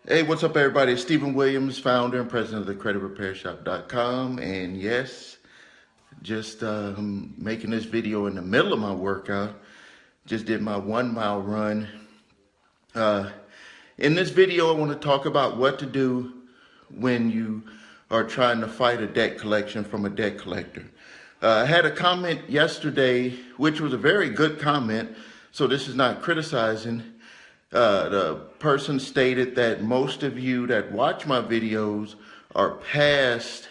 Hey, what's up, everybody? It's Stephen Williams, founder and president of the creditrepairshop.com. And yes, just making this video in the middle of my workout. Just did my 1 mile run. In this video, I want to talk about what to do when you are trying to fight a debt collection from a debt collector. I had a comment yesterday, which was a very good comment, so this is not criticizing. The person stated that most of you that watch my videos are past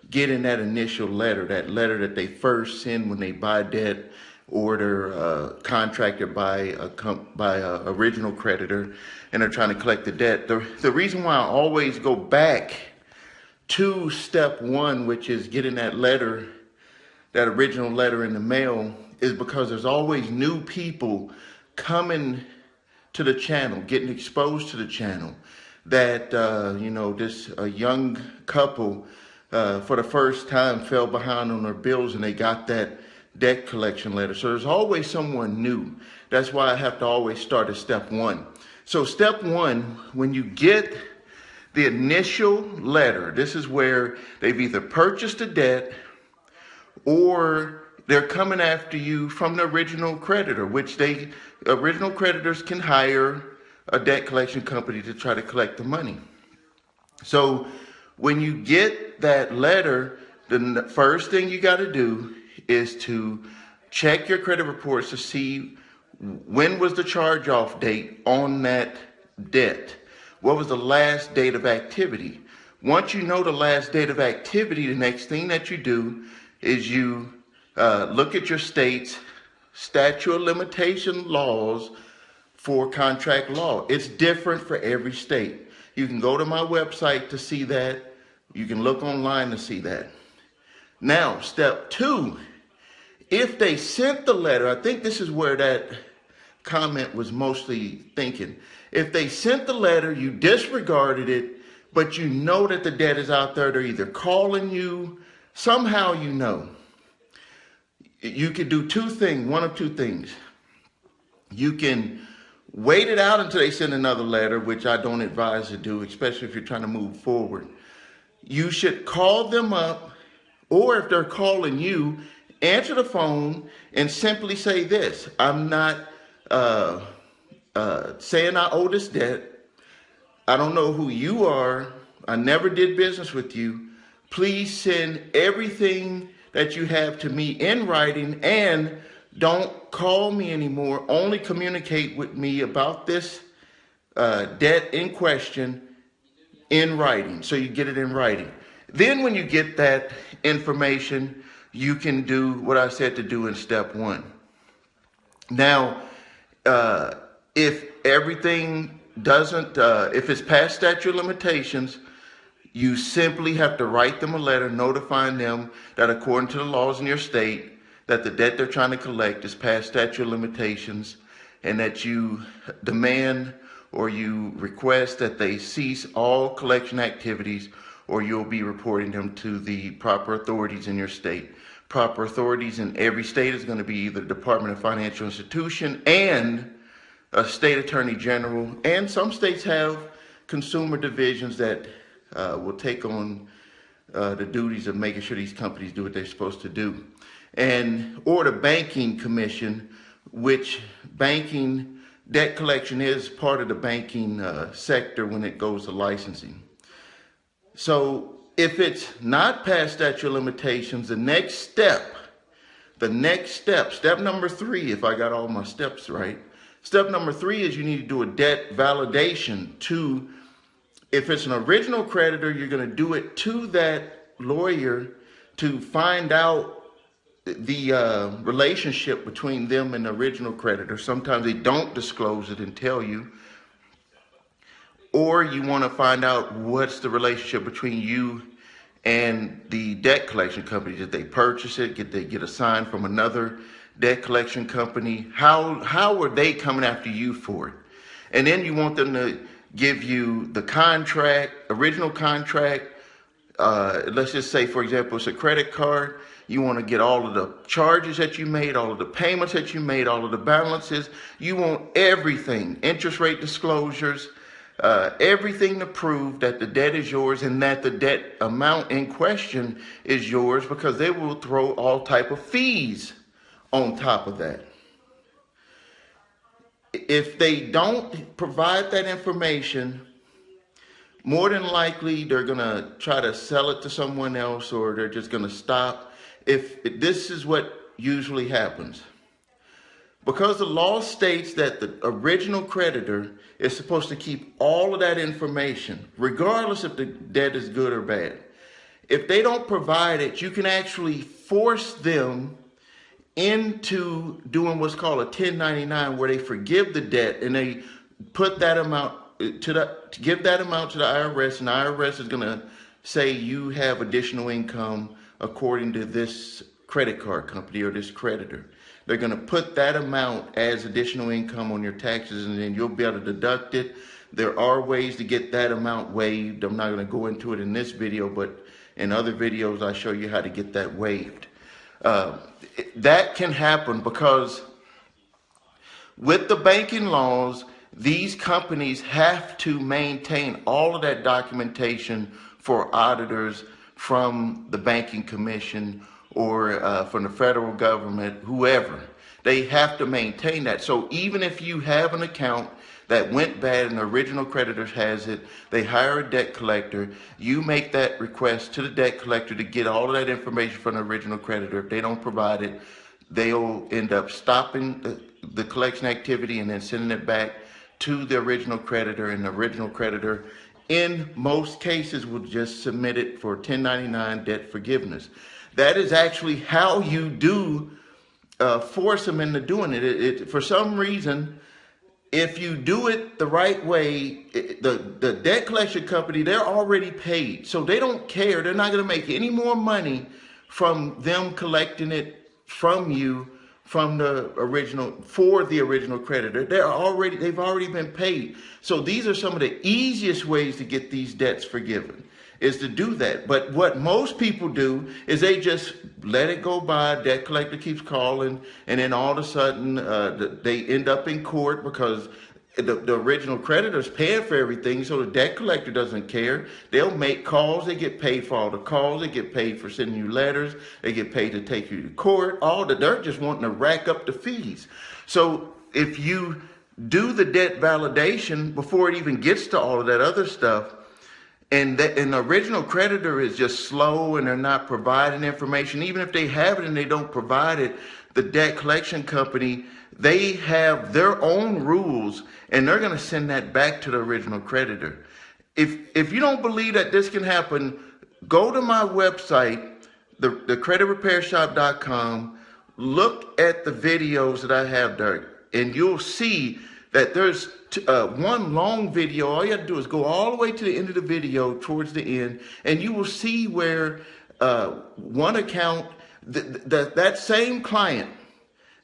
getting that initial letter, that letter that they first send when they buy debt or they're contracted by a original creditor and they're trying to collect the debt. The reason why I always go back to step one, which is getting that letter, that original letter in the mail, is because there's always new people coming to the channel, getting exposed to the channel, that a young couple for the first time fell behind on their bills and they got that debt collection letter. So there's always someone new. That's why I have to always start at step one. So step one, when you get the initial letter, this is where they've either purchased a debt or they're coming after you from the original creditor, which original creditors can hire a debt collection company to try to collect the money. So when you get that letter, the first thing you got to do is to check your credit reports to see when was the charge-off date on that debt. What was the last date of activity? Once you know the last date of activity, the next thing that you do is you look at your state's statute of limitation laws for contract law. It's different for every state. You can go to my website to see that. You can look online to see that. Now, step two, if they sent the letter, I think this is where that comment was mostly thinking. If they sent the letter, you disregarded it, but you know that the debt is out there, they're either calling you, somehow you know. You can do one of two things. You can wait it out until they send another letter, which I don't advise to do, especially if you're trying to move forward. You should call them up, or if they're calling you, answer the phone and simply say this: I'm not saying I owe this debt. I don't know who you are. I never did business with you. Please send everything that you have to me in writing, and don't call me anymore. Only communicate with me about this debt in question in writing. So you get it in writing. Then when you get that information, you can do what I said to do in step one. Now, if everything doesn't, if it's past statute of limitations, you simply have to write them a letter notifying them that according to the laws in your state, that the debt they're trying to collect is past statute of limitations, and that you demand or you request that they cease all collection activities, or you'll be reporting them to the proper authorities in your state. Proper authorities in every state is going to be either the Department of Financial Institution and a state attorney general, and some states have consumer divisions that will take on the duties of making sure these companies do what they're supposed to do. Or the banking commission, which banking debt collection is part of the banking sector when it goes to licensing. So if it's not past statute of limitations, the next step, step number 3, if I got all my steps right, step number 3 is you need to do a debt validation to, if it's an original creditor, you're going to do it to that lawyer to find out the relationship between them and the original creditor. Sometimes they don't disclose it and tell you. Or you want to find out what's the relationship between you and the debt collection company. Did they purchase it? Did they get a sign from another debt collection company? How are they coming after you for it? And then you want them to give you the contract, original contract. Let's just say, for example, it's a credit card. You want to get all of the charges that you made, all of the payments that you made, all of the balances. You want everything, interest rate disclosures, everything to prove that the debt is yours and that the debt amount in question is yours, because they will throw all type of fees on top of that. If they don't provide that information, more than likely they're going to try to sell it to someone else, or they're just going to stop. If this is what usually happens, because the law states that the original creditor is supposed to keep all of that information, regardless if the debt is good or bad. If they don't provide it, you can actually force them into doing what's called a 1099, where they forgive the debt and they put that amount to give that amount to the IRS, and the IRS is going to say you have additional income according to this credit card company or this creditor. They're going to put that amount as additional income on your taxes, and then you'll be able to deduct it. There are ways to get that amount waived. I'm not going to go into it in this video, but in other videos I show you how to get that waived. That can happen because with the banking laws, these companies have to maintain all of that documentation for auditors from the banking commission or from the federal government, whoever. They have to maintain that. So even if you have an account that went bad and the original creditor has it, they hire a debt collector, you make that request to the debt collector to get all of that information from the original creditor. If they don't provide it, they'll end up stopping the collection activity and then sending it back to the original creditor, and the original creditor in most cases will just submit it for 1099 debt forgiveness. That is actually how you do force them into doing it. For some reason, if you do it the right way, the debt collection company, they're already paid. So they don't care. They're not going to make any more money from them collecting it from you, from the original, for the original creditor. They've already been paid. So these are some of the easiest ways to get these debts forgiven, is to do that. But what most people do is they just let it go by. Debt collector keeps calling, and then all of a sudden they end up in court because the original creditor's paying for everything, so the debt collector doesn't care. They'll make calls. They get paid for all the calls. They get paid for sending you letters. They get paid to take you to court. They're just wanting to rack up the fees. So if you do the debt validation before it even gets to all of that other stuff, and the original creditor is just slow and they're not providing information, even if they have it and they don't provide it, the debt collection company, they have their own rules, and they're going to send that back to the original creditor. If you don't believe that this can happen, go to my website, thecreditrepairshop.com, look at the videos that I have there, and you'll see that there's one long video. All you have to do is go all the way to the end of the video, towards the end, and you will see where one account, that same client,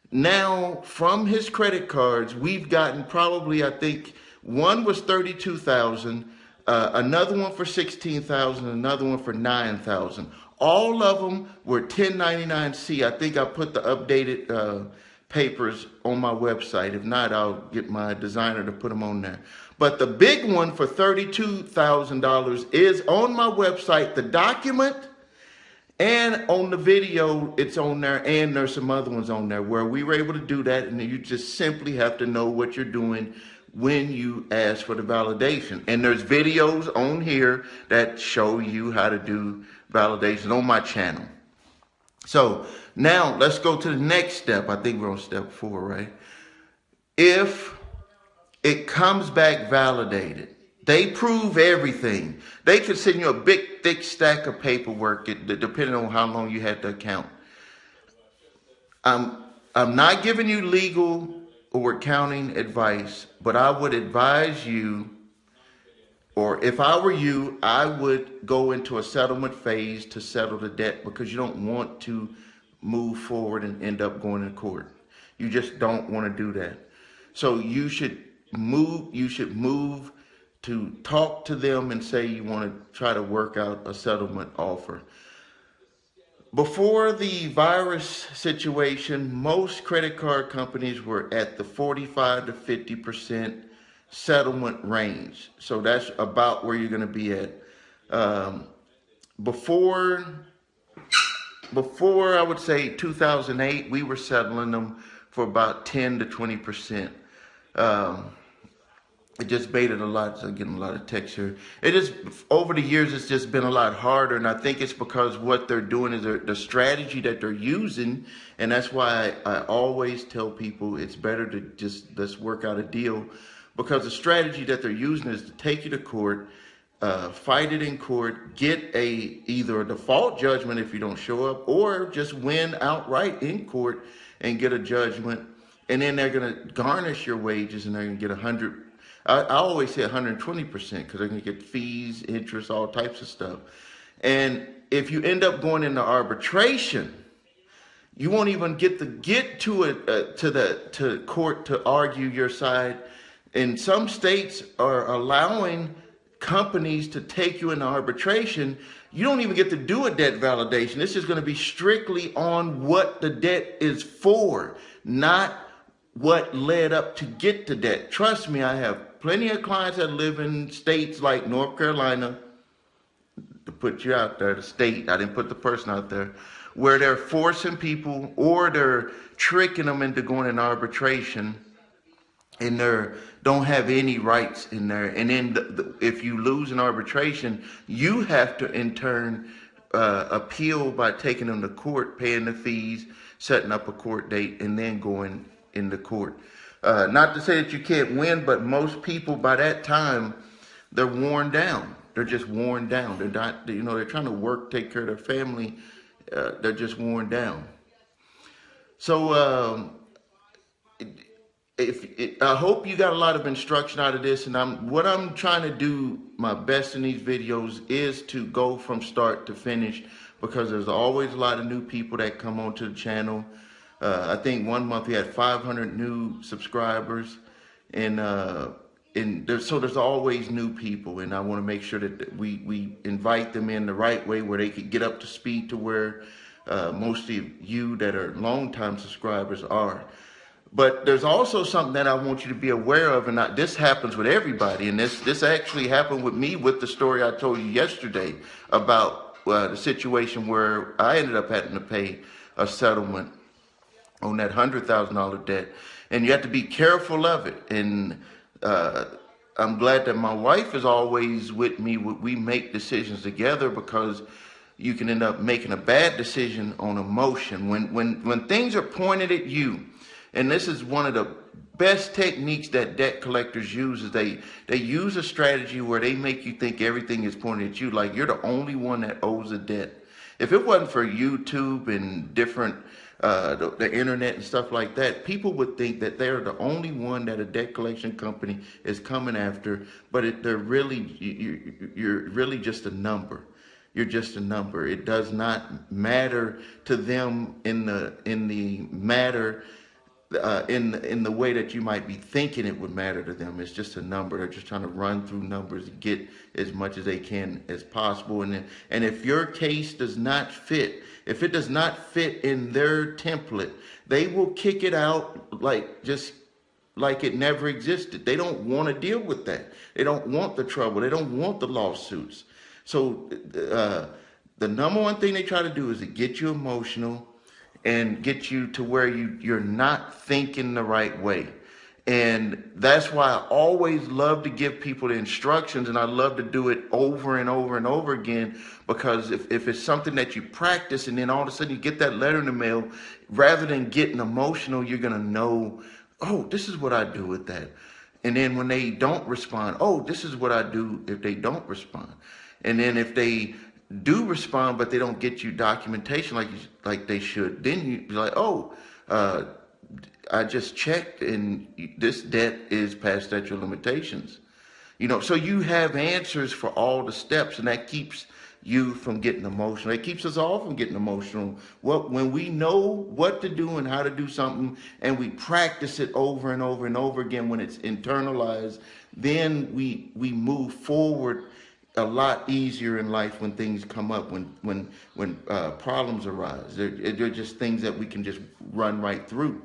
now from his credit cards, we've gotten probably, I think, one was $32,000, another one for $16,000, another one for $9,000. All of them were 1099-C. I think I put the updated papers on my website. If not, I'll get my designer to put them on there. But the big one for $32,000 is on my website, the document, and on the video, it's on there, and there's some other ones on there where we were able to do that, and you just simply have to know what you're doing when you ask for the validation. And there's videos on here that show you how to do validation on my channel. So now let's go to the next step. I think we're on step 4, right? If it comes back validated, they prove everything. They could send you a big, thick stack of paperwork, depending on how long you had the account. I'm not giving you legal or accounting advice, but I would advise you, or if I were you, I would go into a settlement phase to settle the debt, because you don't want to move forward and end up going to court. You just don't want to do that. So you should move to talk to them and say you want to try to work out a settlement offer. Before the virus situation, most credit card companies were at the 45 to 50% settlement range. So that's about where you're going to be at. Um, before before I would say 2008, we were settling them for about 10 to 20%. Um, it just made it a lot. So getting a lot of text here. It is over the years. It's just been a lot harder, and I think it's because what they're doing is the strategy that they're using, and that's why I always tell people it's better to just let's work out a deal, because the strategy that they're using is to take you to court, fight it in court, get either a default judgment if you don't show up, or just win outright in court and get a judgment, and then they're going to garnish your wages, and they're going to get 100. I always say 120% because they're going to get fees, interest, all types of stuff. And if you end up going into arbitration, you won't even get to court to argue your side. And some states are allowing companies to take you into arbitration. You don't even get to do a debt validation. This is going to be strictly on what the debt is for, not what led up to get to debt. Trust me, I have plenty of clients that live in states like North Carolina, to put you out there, the state, I didn't put the person out there, where they're forcing people or they're tricking them into going in arbitration, and they don't have any rights in there. And then if you lose an arbitration, you have to in turn appeal by taking them to court, paying the fees, setting up a court date, and then going into court. Not to say that you can't win, but most people by that time, they're worn down. They're just worn down. They're not, they're trying to work, take care of their family. They're just worn down. So I hope you got a lot of instruction out of this, and what I'm trying to do my best in these videos is to go from start to finish, because there's always a lot of new people that come onto the channel. I think 1 month we had 500 new subscribers, and there's always new people, and I want to make sure that we invite them in the right way where they could get up to speed to where most of you that are longtime subscribers are. But there's also something that I want you to be aware of, and this happens with everybody, and this actually happened with me with the story I told you yesterday about the situation where I ended up having to pay a settlement on that $100,000 debt, and you have to be careful of it. And I'm glad that my wife is always with me. We make decisions together, because you can end up making a bad decision on emotion when things are pointed at you. And this is one of the best techniques that debt collectors use, is they use a strategy where they make you think everything is pointed at you, like you're the only one that owes a debt. If it wasn't for YouTube and different the internet and stuff like that, people would think that they're the only one that a debt collection company is coming after, but you're really just a number. You're just a number. It does not matter to them in the matter in the way that you might be thinking it would matter to them. It's just a number. They're just trying to run through numbers and get as much as they can as possible. And if your case does not fit, if it does not fit in their template, they will kick it out like it never existed. They don't want to deal with that. They don't want the trouble. They don't want the lawsuits. So the number one thing they try to do is to get you emotional and get you to where you're not thinking the right way. And that's why I always love to give people the instructions, and I love to do it over and over and over again, because if it's something that you practice and then all of a sudden you get that letter in the mail, rather than getting emotional, you're going to know, oh, this is what I do with that. And then when they don't respond, oh, this is what I do if they don't respond. And then if they do respond, but they don't get you documentation like they should, then you're like, oh, I just checked and this debt is past statute of limitations. So you have answers for all the steps, and that keeps you from getting emotional. It keeps us all from getting emotional. Well, when we know what to do and how to do something, and we practice it over and over and over again, when it's internalized, then we move forward a lot easier in life when things come up, when problems arise. They're just things that we can just run right through,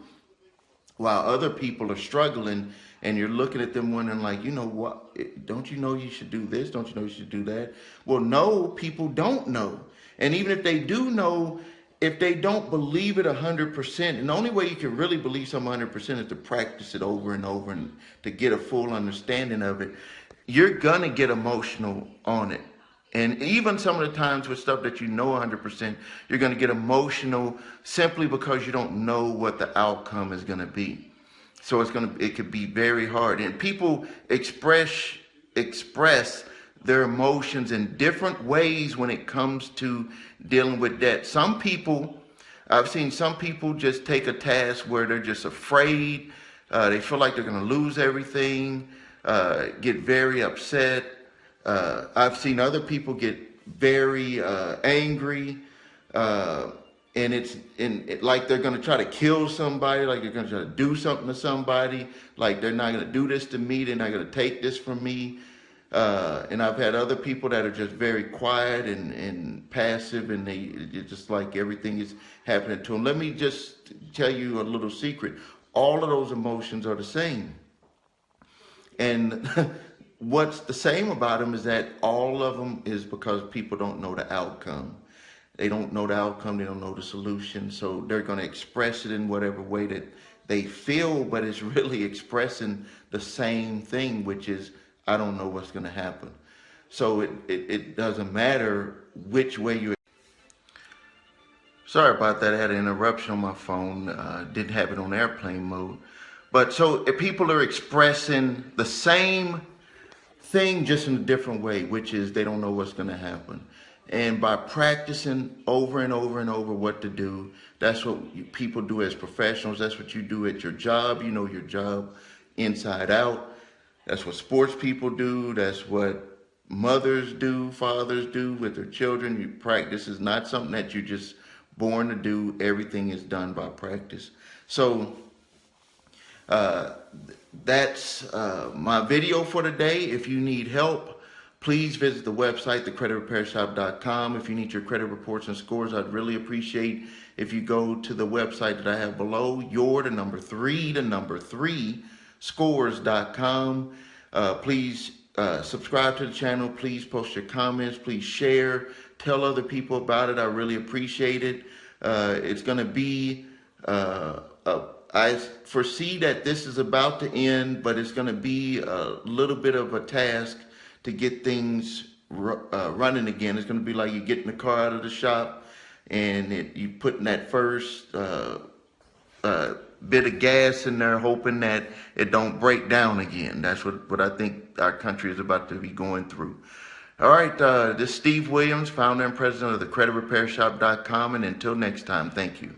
while other people are struggling and you're looking at them wondering like, you know what, don't you know you should do this? Don't you know you should do that? Well, no, people don't know. And even if they do know, if they don't believe it 100%, and the only way you can really believe something 100% is to practice it over and over and to get a full understanding of it, you're gonna get emotional on it. And even some of the times with stuff that you know 100%, you're gonna get emotional simply because you don't know what the outcome is gonna be. So it could be very hard. And people express their emotions in different ways when it comes to dealing with debt. I've seen some people just take a task where they're just afraid. They feel like they're going to lose everything, get very upset. I've seen other people get very angry, and it's like they're going to try to kill somebody, like they're going to try to do something to somebody, like they're not going to do this to me, they're not going to take this from me. And I've had other people that are just very quiet and passive, and it's just like everything is happening to them. Let me just tell you a little secret. All of those emotions are the same. And what's the same about them is that all of them is because people don't know the outcome. They don't know the outcome. They don't know the solution. So they're going to express it in whatever way that they feel, but it's really expressing the same thing, which is, I don't know what's going to happen. So it doesn't matter which way you. Sorry about that. I had an interruption on my phone. Didn't have it on airplane mode. But so if people are expressing the same thing just in a different way, which is they don't know what's going to happen. And by practicing over and over and over what to do, that's what people do as professionals. That's what you do at your job. You know your job inside out. That's what sports people do. That's what mothers do, fathers do with their children. You practice is not something that you're just born to do. Everything is done by practice. So that's my video for today. If you need help, please visit the website, thecreditrepairshop.com. If you need your credit reports and scores, I'd really appreciate if you go to the website that I have below, Youre, the number 3, scores.com. Please subscribe to the channel. Please post your comments. Please share. Tell other people about it. I really appreciate it. It's going to be, I foresee that this is about to end, but it's going to be a little bit of a task to get things running again. It's going to be like you getting the car out of the shop and you putting that first bit of gas in there, hoping that it don't break down again. That's what I think our country is about to be going through. All right, this is Steve Williams, founder and president of thecreditrepairshop.com, and until next time, thank you.